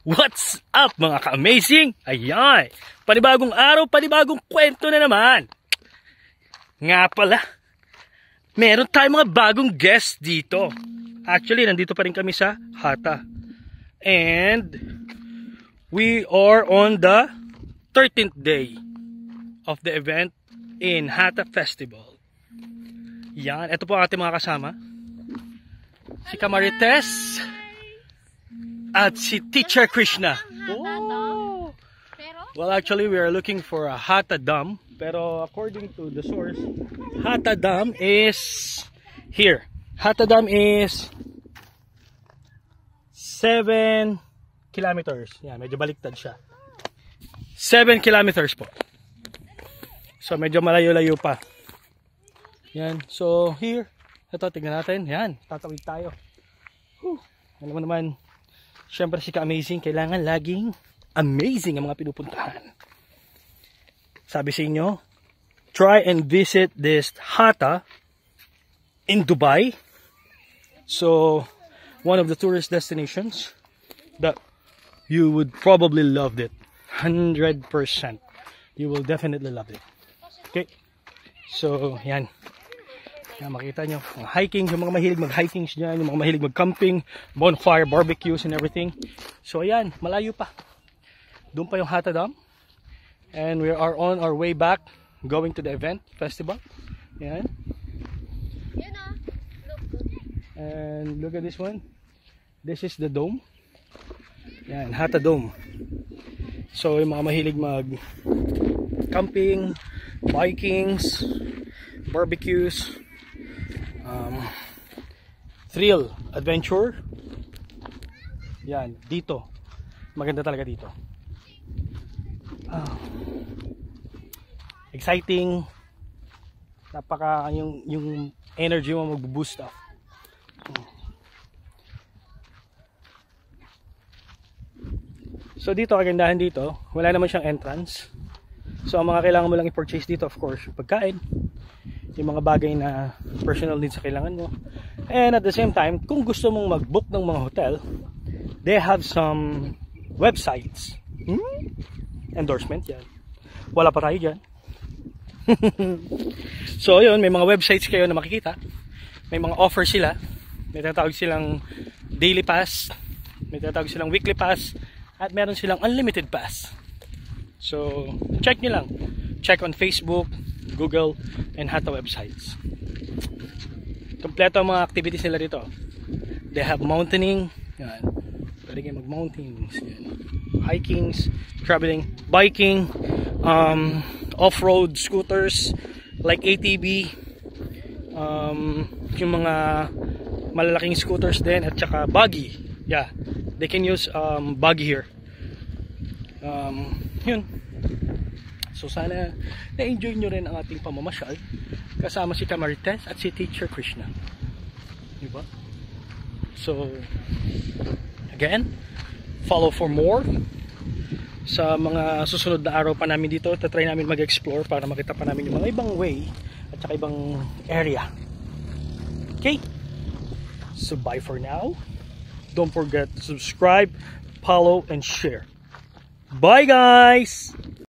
What's up mga ka-amazing? Ayan, panibagong araw, panibagong kwento na naman. Nga pala, meron tayong mga bagong guest dito. Actually, nandito pa rin kami sa Hata. And we are on the 13th day of the event in Hata Festival. Yan, ito po ang ating mga kasama. Si Kamarites at si Teacher Krishna. Oh. Well, actually, we are looking for a Hata Dam. Pero according to the source, Hata Dam is here. Hata Dam is 7 kilometers. Yan, medyo baliktad siya. 7 kilometers po. So, medyo malayo-layo pa. Yan. So, here. Ito, tignan natin. Yan. Tatawid tayo. Alam mo naman, syempre si ka-amazing, kailangan laging amazing ang mga pinupuntahan. Sabi sa inyo, try and visit this Hata in Dubai. So, one of the tourist destinations that you would probably love it. 100%. You will definitely love it. Okay? So, yan. Yan, makita nyo, mga hiking, yung mga mahilig mag-hikings dyan, yung mga mahilig mag-camping, bonfire, barbecues and everything. So ayan, malayo pa. Doon pa yung Hata Dam. And we are on our way back, going to the event, festival. Ayan. And look at this one. This is the dome. Ayan, Hata Dome. So yung mga mahilig mag-camping, bikings, barbecues, thrill, adventure. Yan, dito. Maganda talaga dito. Exciting. Napaka yung energy mo magbo-boost up. So dito, kagandahan dito, wala naman siyang entrance. So ang mga kailangan mo lang i-purchase dito, of course, pagkain, yung mga bagay na personal needs sa kailangan mo. And at the same time, kung gusto mong mag-book ng mga hotel, they have some websites. Endorsement yan. Wala pa tayo dyan. So yun, may mga websites kayo na makikita. May mga offer sila. May tinatawag silang daily pass, may tinatawag silang weekly pass, at meron silang unlimited pass. So check nyo lang. Check on Facebook, Google, and Hata websites. Kompleto ang mga activities nila dito. They have mountaining. Yan. Pwede kayo mag-mountains. Hikings, traveling, biking, off-road scooters like ATV, yung mga malalaking scooters din, at saka buggy. Yeah, they can use buggy here. Yun. So sana na-enjoy nyo rin ang ating pamamasyal kasama si Kamarites at si Teacher Krishna. Diba? So again, follow for more. Sa mga susunod na araw pa namin dito, tatry namin mag-explore para makita pa namin yung mga ibang way at saka ibang area. Okay? So bye for now. Don't forget to subscribe, follow, and share. Bye guys!